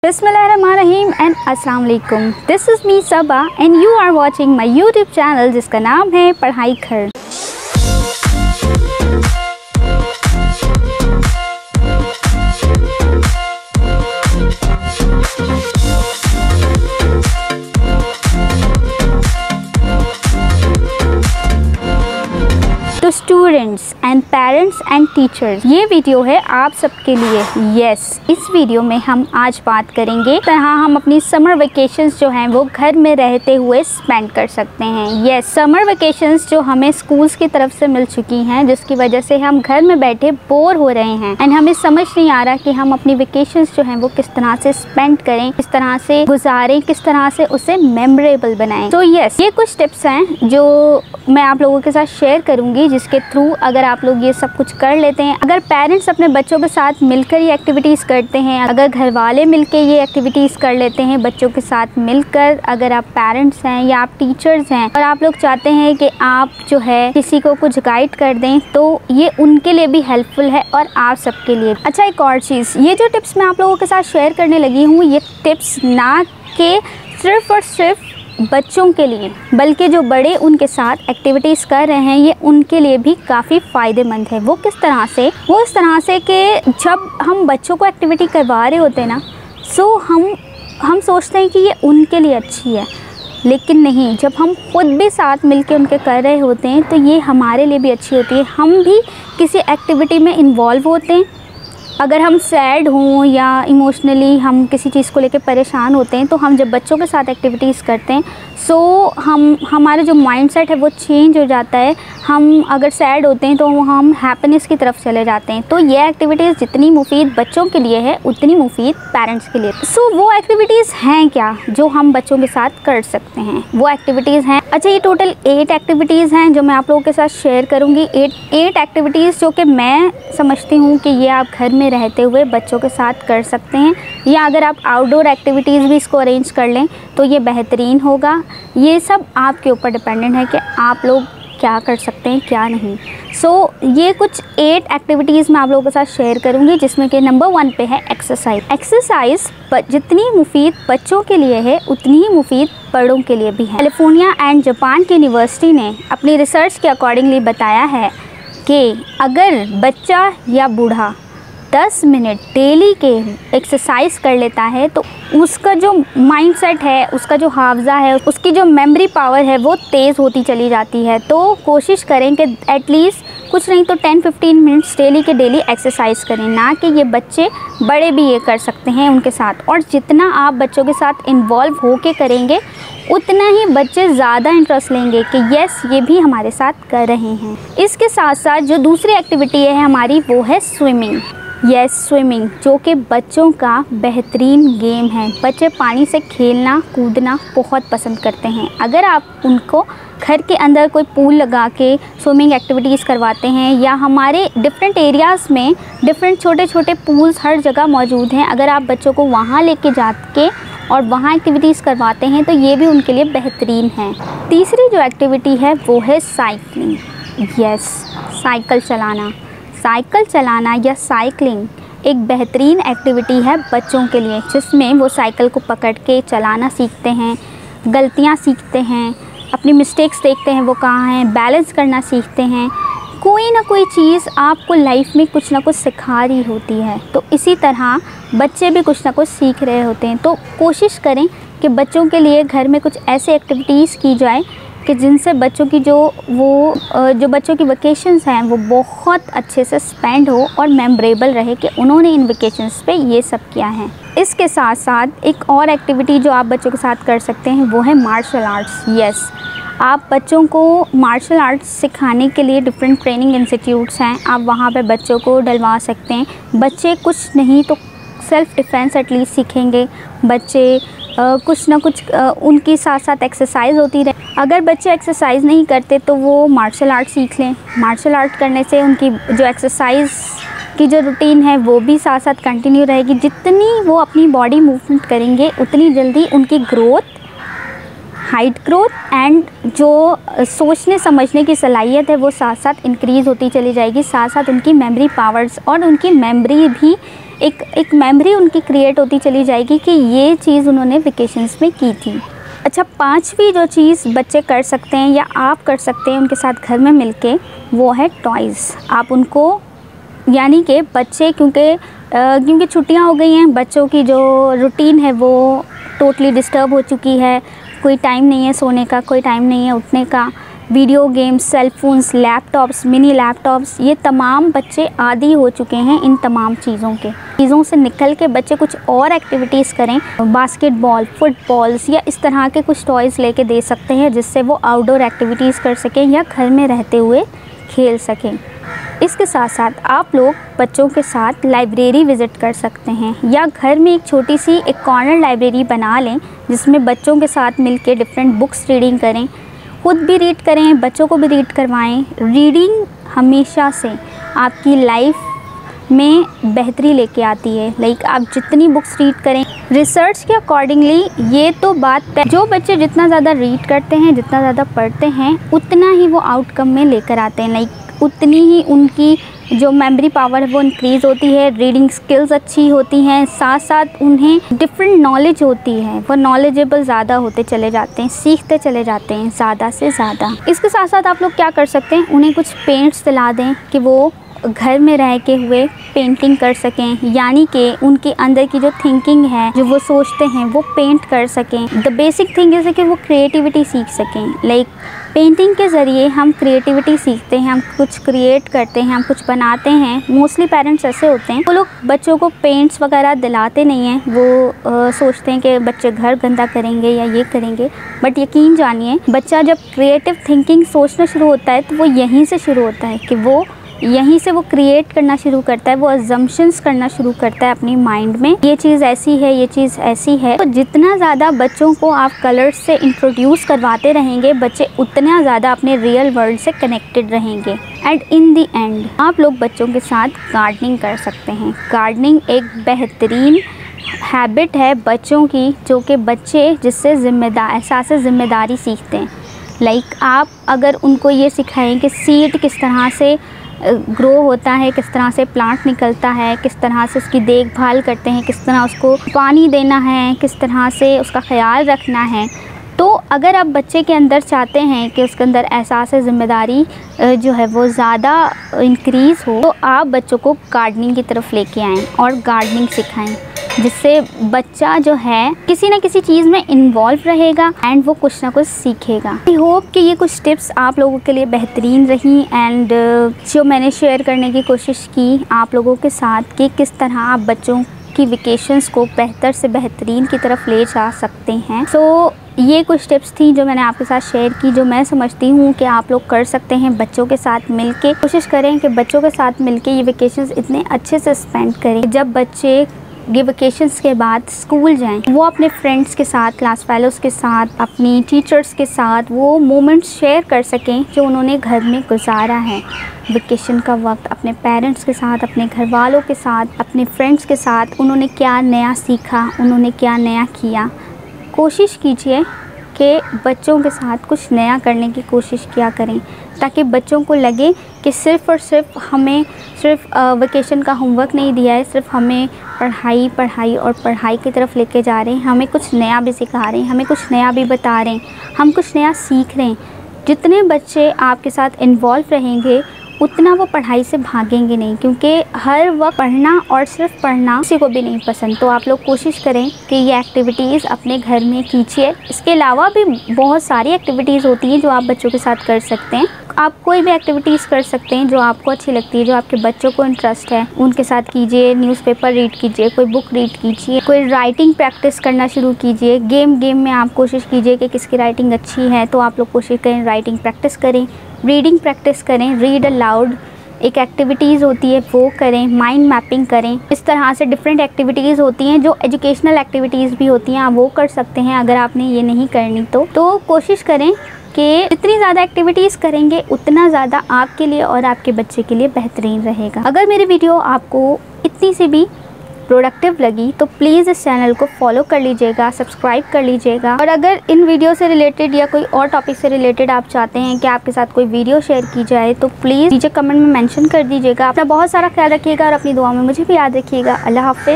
बिस्मिल्लाहिर्रहमानिर्रहीम एंड अस्सलाम वालेकुम। This is me Saba and you are watching my YouTube channel जिसका नाम है पढ़ाई घर। तो students and parents and teachers, ये वीडियो है आप सबके लिए। यस, इस वीडियो में हम आज बात करेंगे तरह हम अपनी समर वेकेशंस जो हैं वो घर में रहते हुए स्पेंड कर सकते हैं। यस, समर वेकेशंस जो हमें स्कूल्स की तरफ से मिल चुकी हैं, जिसकी वजह से हम घर में बैठे बोर हो रहे हैं एंड हमें समझ नहीं आ रहा कि हम अपनी वेकेशंस जो हैं वो किस तरह से स्पेंड करें, किस तरह से गुजारें, किस तरह से उसे मेमोरेबल बनाएं। तो यस, ये कुछ टिप्स हैं जो मैं आप लोगों के साथ शेयर करूंगी, जिसके थ्रू अगर आप लोग ये सब कुछ कर लेते हैं, अगर पेरेंट्स अपने बच्चों के साथ मिलकर ये एक्टिविटीज़ करते हैं, अगर घर वाले मिलकर ये एक्टिविटीज़ कर लेते हैं बच्चों के साथ मिलकर, अगर आप पेरेंट्स हैं या आप टीचर्स हैं और आप लोग चाहते हैं कि आप जो है किसी को कुछ गाइड कर दें, तो ये उनके लिए भी हेल्पफुल है और आप सबके लिए। अच्छा, एक और चीज़, ये जो टिप्स मैं आप लोगों के साथ शेयर करने लगी हूँ, ये टिप्स ना कि सिर्फ़ और सिर्फ बच्चों के लिए, बल्कि जो बड़े उनके साथ एक्टिविटीज़ कर रहे हैं, ये उनके लिए भी काफ़ी फ़ायदेमंद है। वो किस तरह से? वो इस तरह से कि जब हम बच्चों को एक्टिविटी करवा रहे होते हैं ना, सो हम सोचते हैं कि ये उनके लिए अच्छी है, लेकिन नहीं, जब हम खुद भी साथ मिलके उनके कर रहे होते हैं तो ये हमारे लिए भी अच्छी होती है। हम भी किसी एक्टिविटी में इन्वॉल्व होते हैं। अगर हम सैड हों या इमोशनली हम किसी चीज़ को लेकर परेशान होते हैं, तो हम जब बच्चों के साथ एक्टिविटीज़ करते हैं, सो हमारा जो माइंडसेट है वो चेंज हो जाता है। हम अगर सैड होते हैं तो हम हैप्पीनेस की तरफ चले जाते हैं। तो ये एक्टिविटीज़ जितनी मुफीद बच्चों के लिए है, उतनी मुफीद पेरेंट्स के लिए। सो वो एक्टिविटीज़ हैं क्या जो हम बच्चों के साथ कर सकते हैं? वो एक्टिविटीज़ हैं, अच्छा, ये टोटल 8 एक्टिविटीज़ हैं जो मैं आप लोगों के साथ शेयर करूँगी। 8 एक्टिविटीज़ जो कि मैं समझती हूँ कि ये आप घर में रहते हुए बच्चों के साथ कर सकते हैं, या अगर आप आउटडोर एक्टिविटीज़ भी इसको अरेंज कर लें तो ये बेहतरीन होगा। ये सब आपके ऊपर डिपेंडेंट है कि आप लोग क्या कर सकते हैं, क्या नहीं। सो ये कुछ 8 एक्टिविटीज़ मैं आप लोगों के साथ शेयर करूंगी, जिसमें कि नंबर 1 पे है एक्सरसाइज। एक्सरसाइज जितनी मुफीद बच्चों के लिए है, उतनी ही मुफीद बड़ों के लिए भी है। कैलिफोर्निया एंड जापान की यूनिवर्सिटी ने अपनी रिसर्च के अकॉर्डिंगली बताया है कि अगर बच्चा या बूढ़ा 10 मिनट डेली के एक्सरसाइज कर लेता है, तो उसका जो माइंडसेट है, उसका जो हावज़ा है, उसकी जो मेमोरी पावर है वो तेज़ होती चली जाती है। तो कोशिश करें कि एटलीस्ट कुछ नहीं तो 10-15 मिनट्स डेली के डेली एक्सरसाइज करें। ना कि ये बच्चे, बड़े भी ये कर सकते हैं उनके साथ। और जितना आप बच्चों के साथ इन्वॉल्व होके करेंगे, उतना ही बच्चे ज़्यादा इंटरेस्ट लेंगे कि यस, ये भी हमारे साथ कर रहे हैं। इसके साथ साथ जो दूसरी एक्टिविटी है हमारी, वो है स्विमिंग। यस, स्विमिंग, जो कि बच्चों का बेहतरीन गेम है। बच्चे पानी से खेलना कूदना बहुत पसंद करते हैं। अगर आप उनको घर के अंदर कोई पूल लगा के स्विमिंग एक्टिविटीज़ करवाते हैं, या हमारे डिफरेंट एरियाज़ में डिफरेंट छोटे छोटे पूल्स हर जगह मौजूद हैं, अगर आप बच्चों को वहाँ लेके जाके और वहाँ एक्टिविटीज़ करवाते हैं, तो ये भी उनके लिए बेहतरीन है। तीसरी जो एक्टिविटी है वो है साइकिलिंग। यस, साइकिल चलाना। साइकिल चलाना या साइकिलिंग एक बेहतरीन एक्टिविटी है बच्चों के लिए, जिसमें वो साइकिल को पकड़ के चलाना सीखते हैं, गलतियाँ सीखते हैं, अपनी मिस्टेक्स देखते हैं वो कहाँ हैं, बैलेंस करना सीखते हैं। कोई ना कोई चीज़ आपको लाइफ में कुछ ना कुछ सिखा रही होती है। तो इसी तरह बच्चे भी कुछ ना कुछ सीख रहे होते हैं। तो कोशिश करें कि बच्चों के लिए घर में कुछ ऐसे एक्टिविटीज़ की जाए कि जिनसे बच्चों की जो बच्चों की वेकेशंस हैं वो बहुत अच्छे से स्पेंड हो और मेमोरेबल रहे कि उन्होंने इन वेकेशंस पे ये सब किया है। इसके साथ साथ एक और एक्टिविटी जो आप बच्चों के साथ कर सकते हैं वो है मार्शल आर्ट्स। यस, आप बच्चों को मार्शल आर्ट्स सिखाने के लिए डिफरेंट ट्रेनिंग इंस्टीट्यूट्स हैं, आप वहाँ पे बच्चों को डलवा सकते हैं। बच्चे कुछ नहीं तो सेल्फ़ डिफेंस एटलीस्ट सीखेंगे। बच्चे कुछ ना कुछ उनकी साथ साथ एक्सरसाइज होती रहे। अगर बच्चे एक्सरसाइज नहीं करते तो वो मार्शल आर्ट सीख लें। मार्शल आर्ट करने से उनकी जो एक्सरसाइज की जो रूटीन है वो भी साथ साथ कंटिन्यू रहेगी। जितनी वो अपनी बॉडी मूवमेंट करेंगे, उतनी जल्दी उनकी ग्रोथ, हाइट ग्रोथ एंड जो सोचने समझने की सलाहियत है वो साथ साथ इंक्रीज़ होती चली जाएगी। साथ साथ उनकी मेमोरी पावर्स और उनकी मेमोरी भी एक मेमोरी उनकी क्रिएट होती चली जाएगी कि ये चीज़ उन्होंने वेकेशंस में की थी। अच्छा, 5वीं जो चीज़ बच्चे कर सकते हैं या आप कर सकते हैं उनके साथ घर में मिलके, वो है टॉयज़। आप उनको, यानी कि बच्चे क्योंकि छुट्टियां हो गई हैं, बच्चों की जो रूटीन है वो टोटली डिस्टर्ब हो चुकी है। कोई टाइम नहीं है सोने का, कोई टाइम नहीं है उठने का। Video games, cellphones, laptops, mini laptops, ये तमाम बच्चे आदी हो चुके हैं इन तमाम चीज़ों से निकल के बच्चे कुछ और एक्टिविटीज़ करें। बास्केटबॉल, फुटबॉल्स या इस तरह के कुछ टॉयज़ लेके दे सकते हैं जिससे वो आउटडोर एक्टिविटीज़ कर सकें या घर में रहते हुए खेल सकें। इसके साथ साथ आप लोग बच्चों के साथ लाइब्रेरी विज़िट कर सकते हैं या घर में एक छोटी सी एक कॉर्नर लाइब्रेरी बना लें जिसमें बच्चों के साथ मिलके डिफरेंट बुक्स रीडिंग करें, खुद भी रीड करें, बच्चों को भी रीड करवाएं। रीडिंग हमेशा से आपकी लाइफ में बेहतरी लेके आती है। लाइक आप जितनी बुक्स रीड करें, रिसर्च के अकॉर्डिंगली ये तो बात है, जो बच्चे जितना ज़्यादा रीड करते हैं, जितना ज़्यादा पढ़ते हैं, उतना ही वो आउटकम में लेकर आते हैं। लाइक उतनी ही उनकी जो मेमोरी पावर है वो इंक्रीज़ होती है, रीडिंग स्किल्स अच्छी होती हैं, साथ साथ उन्हें डिफरेंट नॉलेज होती है, वो नॉलेजेबल ज़्यादा होते चले जाते हैं, सीखते चले जाते हैं ज़्यादा से ज़्यादा। इसके साथ साथ आप लोग क्या कर सकते हैं, उन्हें कुछ पेंट्स दिला दें कि वो घर में रह के हुए पेंटिंग कर सकें, यानी कि उनके अंदर की जो थिंकिंग है, जो वो सोचते हैं, वो पेंट कर सकें। द बेसिक थिंग है कि वो क्रिएटिविटी सीख सकें। लाइक पेंटिंग के ज़रिए हम क्रिएटिविटी सीखते हैं, हम कुछ क्रिएट करते हैं, हम कुछ बनाते हैं। मोस्टली पेरेंट्स ऐसे होते हैं, वो लोग बच्चों को पेंट्स वगैरह दिलाते नहीं हैं। वो सोचते हैं कि बच्चे घर गंदा करेंगे या ये करेंगे, बट यकीन जानिए, बच्चा जब क्रिएटिव थिंकिंग सोचना शुरू होता है तो वो यहीं से शुरू होता है कि वो यहीं से वो क्रिएट करना शुरू करता है, वो अजम्पशंस करना शुरू करता है अपनी माइंड में, ये चीज़ ऐसी है, ये चीज़ ऐसी है। तो जितना ज़्यादा बच्चों को आप कलर्स से इंट्रोड्यूस करवाते रहेंगे, बच्चे उतना ज़्यादा अपने रियल वर्ल्ड से कनेक्टेड रहेंगे। एंड इन दी एंड आप लोग बच्चों के साथ गार्डनिंग कर सकते हैं। गार्डनिंग एक बेहतरीन हैबिट है बच्चों की, जो कि बच्चे जिससे एहसास ज़िम्मेदारी सीखते हैं। लाइक आप अगर उनको ये सिखाएं कि सीड किस तरह से ग्रो होता है, किस तरह से प्लांट निकलता है, किस तरह से उसकी देखभाल करते हैं, किस तरह उसको पानी देना है, किस तरह से उसका ख्याल रखना है, तो अगर आप बच्चे के अंदर चाहते हैं कि उसके अंदर एहसास ज़िम्मेदारी जो है वो ज़्यादा इंक्रीज़ हो, तो आप बच्चों को गार्डनिंग की तरफ लेके आएँ और गार्डनिंग सिखाएं, जिससे बच्चा जो है किसी न किसी चीज़ में इन्वॉल्व रहेगा एंड वो कुछ ना कुछ सीखेगा। आई होप कि ये कुछ टिप्स आप लोगों के लिए बेहतरीन रही एंड जो मैंने शेयर करने की कोशिश की आप लोगों के साथ कि किस तरह आप बच्चों की वेकेशंस को बेहतर से बेहतरीन की तरफ ले जा सकते हैं। सो ये कुछ टिप्स थी जो मैंने आपके साथ शेयर की, जो मैं समझती हूँ कि आप लोग कर सकते हैं बच्चों के साथ मिलके। कोशिश करें कि बच्चों के साथ मिलके ये वेकेशंस इतने अच्छे से स्पेंड करें। जब बच्चे ये वेकेशंस के बाद स्कूल जाएं, वो अपने फ्रेंड्स के साथ, क्लास फेलोज़ के साथ, अपनी टीचर्स के साथ वो मोमेंट्स शेयर कर सकें जो उन्होंने घर में गुजारा है। वेकेशन का वक्त अपने पेरेंट्स के साथ, अपने घर वालों के साथ, अपने फ्रेंड्स के साथ उन्होंने क्या नया सीखा, उन्होंने क्या नया किया। कोशिश कीजिए कि बच्चों के साथ कुछ नया करने की कोशिश किया करें, ताकि बच्चों को लगे कि सिर्फ़ और सिर्फ हमें वेकेशन का होमवर्क नहीं दिया है, सिर्फ हमें पढ़ाई और पढ़ाई की तरफ लेके जा रहे हैं, हमें कुछ नया भी सिखा रहे हैं, हमें कुछ नया भी बता रहे हैं, हम कुछ नया सीख रहे हैं। जितने बच्चे आपके साथ इन्वॉल्व रहेंगे उतना वो पढ़ाई से भागेंगे नहीं, क्योंकि हर वक्त पढ़ना और सिर्फ पढ़ना किसी को भी नहीं पसंद। तो आप लोग कोशिश करें कि ये एक्टिविटीज़ अपने घर में कीजिए। इसके अलावा भी बहुत सारी एक्टिविटीज़ होती हैं जो आप बच्चों के साथ कर सकते हैं। आप कोई भी एक्टिविटीज़ कर सकते हैं जो आपको अच्छी लगती है, जो आपके बच्चों को इंटरेस्ट है, उनके साथ कीजिए। न्यूज़पेपर रीड कीजिए, कोई बुक रीड कीजिए, कोई राइटिंग प्रैक्टिस करना शुरू कीजिए। गेम में आप कोशिश कीजिए कि किसकी राइटिंग अच्छी है, तो आप लोग कोशिश करें राइटिंग प्रैक्टिस करें, रीडिंग प्रैक्टिस करें, रीड अलाउड एक एक्टिविटीज़ होती है वो करें, माइंड मैपिंग करें। इस तरह से डिफरेंट एक्टिविटीज़ होती हैं जो एजुकेशनल एक्टिविटीज़ भी होती हैं, आप वो कर सकते हैं अगर आपने ये नहीं करनी तो कोशिश करें कि जितनी ज़्यादा एक्टिविटीज़ करेंगे उतना ज़्यादा आपके लिए और आपके बच्चे के लिए बेहतरीन रहेगा। अगर मेरी वीडियो आपको इतनी सी भी प्रोडक्टिव लगी तो प्लीज़ इस चैनल को फॉलो कर लीजिएगा, सब्सक्राइब कर लीजिएगा। और अगर इन वीडियो से रिलेटेड या कोई और टॉपिक से रिलेटेड आप चाहते हैं कि आपके साथ कोई वीडियो शेयर की जाए तो प्लीज़ नीचे कमेंट में मेंशन कर दीजिएगा। अपना बहुत सारा ख्याल रखिएगा और अपनी दुआ में मुझे भी याद रखिएगा। अल्लाह हाफ़िज़।